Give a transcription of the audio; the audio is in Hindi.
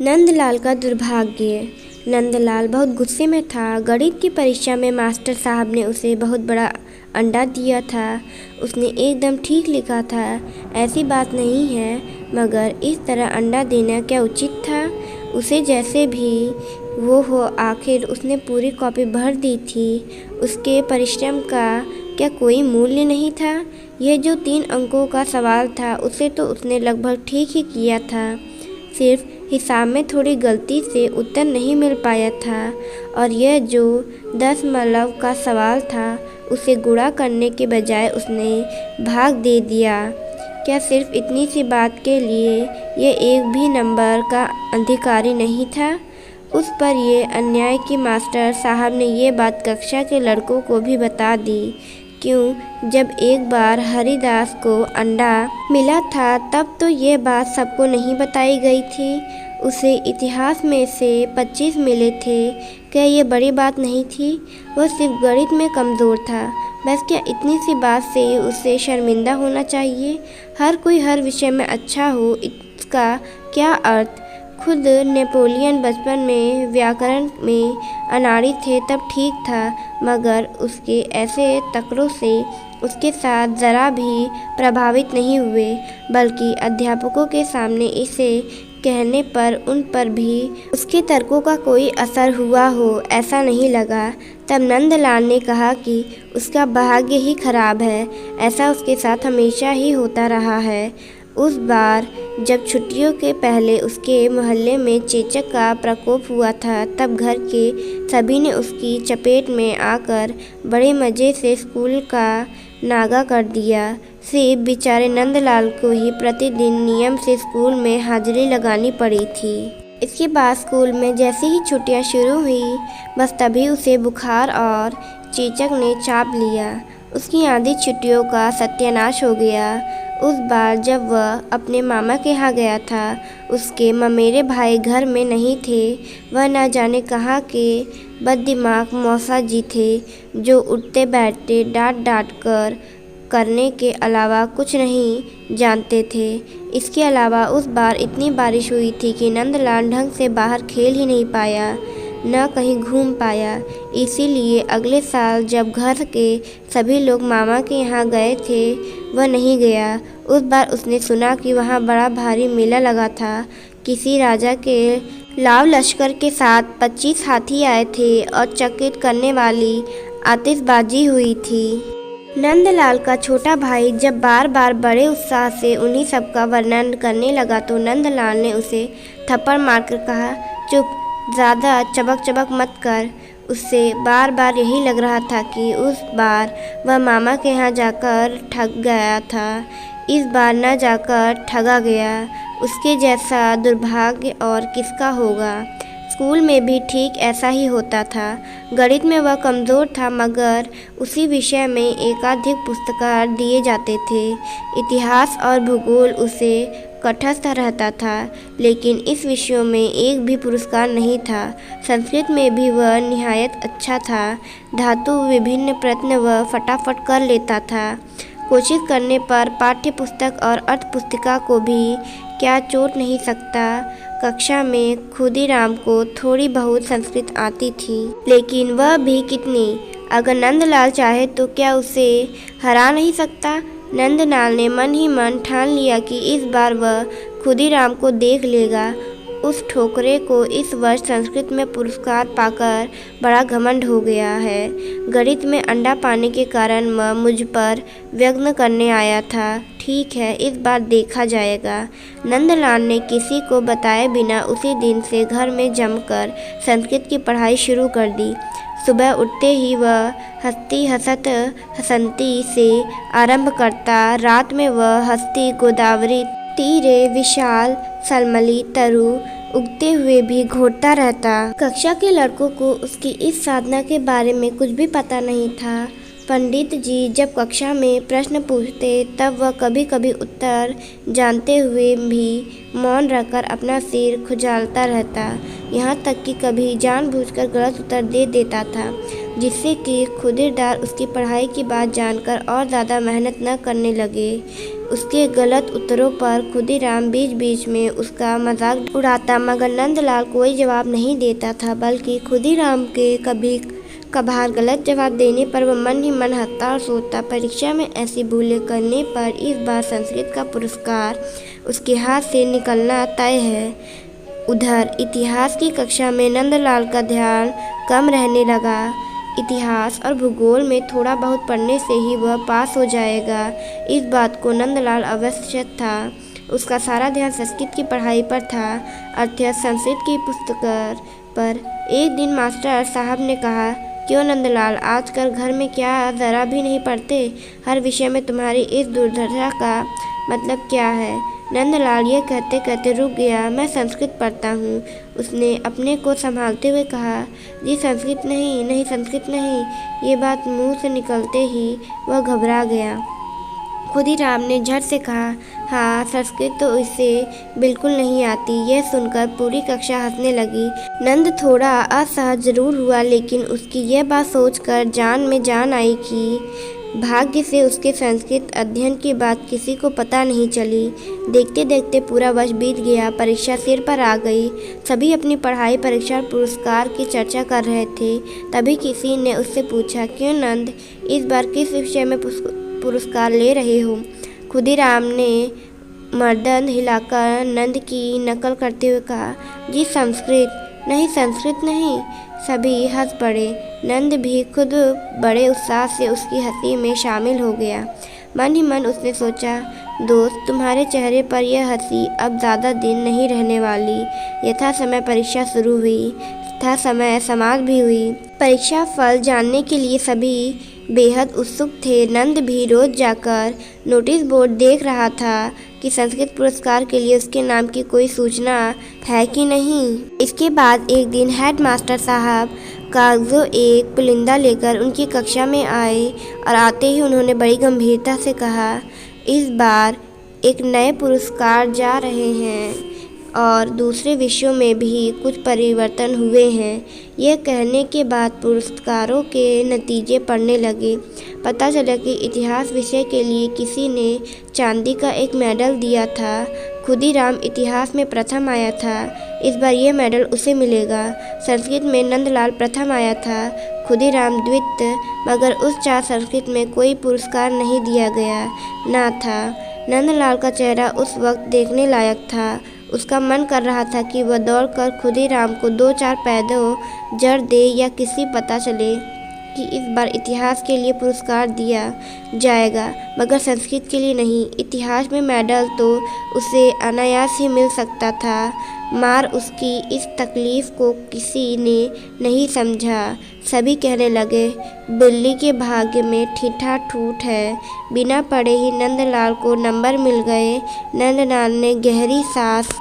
नंदलाल का दुर्भाग्य। नंदलाल बहुत गुस्से में था। गणित की परीक्षा में मास्टर साहब ने उसे बहुत बड़ा अंडा दिया था। उसने एकदम ठीक लिखा था, ऐसी बात नहीं है, मगर इस तरह अंडा देना क्या उचित था? उसे जैसे भी वो हो, आखिर उसने पूरी कॉपी भर दी थी। उसके परिश्रम का क्या कोई मूल्य नहीं था? यह जो 3 अंकों का सवाल था, उसे तो उसने लगभग ठीक ही किया था। सिर्फ हिसाब में थोड़ी गलती से उत्तर नहीं मिल पाया था। और यह जो दशमलव का सवाल था, उसे गुणा करने के बजाय उसने भाग दे दिया। क्या सिर्फ इतनी सी बात के लिए यह एक भी नंबर का अधिकारी नहीं था? उस पर यह अन्याय कि मास्टर साहब ने ये बात कक्षा के लड़कों को भी बता दी। क्यों, जब एक बार हरिदास को अंडा मिला था, तब तो ये बात सबको नहीं बताई गई थी। उसे इतिहास में से 25 मिले थे। क्या ये बड़ी बात नहीं थी? वह सिर्फ गणित में कमज़ोर था। बस क्या इतनी सी बात से उसे शर्मिंदा होना चाहिए? हर कोई हर विषय में अच्छा हो, इसका क्या अर्थ? खुद नेपोलियन बचपन में व्याकरण में अनाड़ी थे, तब ठीक था, मगर उसके ऐसे तकरों से उसके साथ ज़रा भी प्रभावित नहीं हुए, बल्कि अध्यापकों के सामने इसे कहने पर उन पर भी उसके तर्कों का कोई असर हुआ हो, ऐसा नहीं लगा। तब नंदलाल ने कहा कि उसका भाग्य ही खराब है, ऐसा उसके साथ हमेशा ही होता रहा है। उस बार जब छुट्टियों के पहले उसके मोहल्ले में चेचक का प्रकोप हुआ था, तब घर के सभी ने उसकी चपेट में आकर बड़े मज़े से स्कूल का नागा कर दिया। सिर्फ बेचारे नंदलाल को ही प्रतिदिन नियम से स्कूल में हाजिरी लगानी पड़ी थी। इसके बाद स्कूल में जैसे ही छुट्टियां शुरू हुई, बस तभी उसे बुखार और चेचक ने चाप लिया। उसकी आधी छुट्टियों का सत्यानाश हो गया। उस बार जब वह अपने मामा के यहाँ गया था, उसके ममेरे भाई घर में नहीं थे। वह न जाने कहाँ के बददिमाग मौसा जी थे, जो उठते बैठते डांट कर करने के अलावा कुछ नहीं जानते थे। इसके अलावा उस बार इतनी बारिश हुई थी कि नंदलाल ढंग से बाहर खेल ही नहीं पाया, न कहीं घूम पाया। इसीलिए अगले साल जब घर के सभी लोग मामा के यहाँ गए थे, वह नहीं गया। उस बार उसने सुना कि वहाँ बड़ा भारी मेला लगा था। किसी राजा के लाव लश्कर के साथ 25 हाथी आए थे और चकित करने वाली आतिशबाजी हुई थी। नंदलाल का छोटा भाई जब बार बार बड़े उत्साह से उन्हीं सब का वर्णन करने लगा, तो नंदलाल ने उसे थप्पड़ मारकर कहा, चुप, ज़्यादा चबक मत कर। उससे बार बार यही लग रहा था कि उस बार वह मामा के यहाँ जाकर ठग गया था, इस बार न जाकर ठगा गया। उसके जैसा दुर्भाग्य और किसका होगा? स्कूल में भी ठीक ऐसा ही होता था। गणित में वह कमज़ोर था, मगर उसी विषय में एकाधिक पुरस्कार दिए जाते थे। इतिहास और भूगोल उसे कठस्थ रहता था, लेकिन इस विषयों में एक भी पुरस्कार नहीं था। संस्कृत में भी वह निहायत अच्छा था। धातु विभिन्न प्रश्न वह फटाफट कर लेता था। कोशिश करने पर पाठ्य पुस्तक और अर्थ पुस्तिका को भी क्या चोट नहीं सकता। कक्षा में खुदीराम को थोड़ी बहुत संस्कृत आती थी, लेकिन वह भी कितनी। अगर नंदलाल चाहे तो क्या उसे हरा नहीं सकता? नंदलाल ने मन ही मन ठान लिया कि इस बार वह खुदीराम को देख लेगा। उस ठोकरे को इस वर्ष संस्कृत में पुरस्कार पाकर बड़ा घमंड हो गया है। गणित में अंडा पाने के कारण वह मुझ पर व्यंग्य करने आया था। ठीक है, इस बार देखा जाएगा। नंदलाल ने किसी को बताए बिना उसी दिन से घर में जमकर संस्कृत की पढ़ाई शुरू कर दी। सुबह उठते ही वह हंसती हसंती से आरंभ करता। रात में वह हंसती गोदावरी तीरे विशाल सलमली तरु उगते हुए भी घोटता रहता। कक्षा के लड़कों को उसकी इस साधना के बारे में कुछ भी पता नहीं था। पंडित जी जब कक्षा में प्रश्न पूछते, तब वह कभी कभी उत्तर जानते हुए भी मौन रहकर अपना सिर खुजालता रहता। यहाँ तक कि कभी जानबूझकर गलत उत्तर दे देता था, जिससे कि खुदीरदार उसकी पढ़ाई की बात जानकर और ज़्यादा मेहनत न करने लगे। उसके गलत उत्तरों पर खुदीराम बीच बीच में उसका मजाक उड़ाता, मगर नंदलाल कोई जवाब नहीं देता था, बल्कि खुदीराम के कभी कभार गलत जवाब देने पर वह मन ही मन हंसता और सोचता, परीक्षा में ऐसी भूलें करने पर इस बार संस्कृत का पुरस्कार उसके हाथ से निकलना तय है। उधर इतिहास की कक्षा में नंदलाल का ध्यान कम रहने लगा। इतिहास और भूगोल में थोड़ा बहुत पढ़ने से ही वह पास हो जाएगा, इस बात को नंदलाल अवश्य था। उसका सारा ध्यान संस्कृत की पढ़ाई पर था, अर्थात संस्कृत की पुस्तक पर। एक दिन मास्टर साहब ने कहा, क्यों नंदलाल, आजकल घर में क्या ज़रा भी नहीं पढ़ते? हर विषय में तुम्हारी इस दुर्दशा का मतलब क्या है? नंदलाल ये कहते कहते रुक गया। मैं संस्कृत पढ़ता हूँ, उसने अपने को संभालते हुए कहा। जी संस्कृत नहीं, नहीं संस्कृत नहीं। ये बात मुंह से निकलते ही वह घबरा गया। खुदीराम ने झट से कहा, हाँ संस्कृत तो इसे बिल्कुल नहीं आती। यह सुनकर पूरी कक्षा हंसने लगी। नंद थोड़ा असहज जरूर हुआ, लेकिन उसकी यह बात सोचकर जान में जान आई कि भाग्य से उसके संस्कृत अध्ययन की बात किसी को पता नहीं चली। देखते देखते पूरा वर्ष बीत गया, परीक्षा सिर पर आ गई। सभी अपनी पढ़ाई, परीक्षा और पुरस्कार की चर्चा कर रहे थे। तभी किसी ने उससे पूछा, क्यों नंद, इस बार किस विषय में पुरस्कार ले रहे हो? खुदीराम ने मर्दन हिलाकर नंद की नकल करते हुए कहा, जी संस्कृत नहीं, संस्कृत नहीं। सभी हंस पड़े। नंद भी खुद बड़े उत्साह से उसकी हंसी में शामिल हो गया। मन ही मन उसने सोचा, दोस्त तुम्हारे चेहरे पर यह हंसी अब ज़्यादा दिन नहीं रहने वाली। यथा समय परीक्षा शुरू हुई, तथा समय समाप्त भी हुई। परीक्षा फल जानने के लिए सभी बेहद उत्सुक थे। नंद भी रोज जाकर नोटिस बोर्ड देख रहा था कि संस्कृत पुरस्कार के लिए उसके नाम की कोई सूचना है कि नहीं। इसके बाद एक दिन हेडमास्टर साहब कागजों एक पुलिंदा लेकर उनकी कक्षा में आए और आते ही उन्होंने बड़ी गंभीरता से कहा, इस बार एक नए पुरस्कार जा रहे हैं और दूसरे विषयों में भी कुछ परिवर्तन हुए हैं। यह कहने के बाद पुरस्कारों के नतीजे पढ़ने लगे। पता चला कि इतिहास विषय के लिए किसी ने चांदी का एक मेडल दिया था। खुदीराम इतिहास में प्रथम आया था, इस बार यह मेडल उसे मिलेगा। संस्कृत में नंदलाल प्रथम आया था, खुदीराम द्वितीय, मगर उस चार संस्कृत में कोई पुरस्कार नहीं दिया गया ना था। नंदलाल का चेहरा उस वक्त देखने लायक था। उसका मन कर रहा था कि वह दौड़कर खुदीराम को 2-4 पैदों जड़ दे या किसी पता चले कि इस बार इतिहास के लिए पुरस्कार दिया जाएगा, मगर संस्कृत के लिए नहीं। इतिहास में मेडल तो उसे अनायास ही मिल सकता था। मार उसकी इस तकलीफ को किसी ने नहीं समझा। सभी कहने लगे, बिल्ली के भाग्य में ठीठा ठूठ है। बिना पढ़े ही नंदलाल को नंबर मिल गए। नंदलाल ने गहरी सांस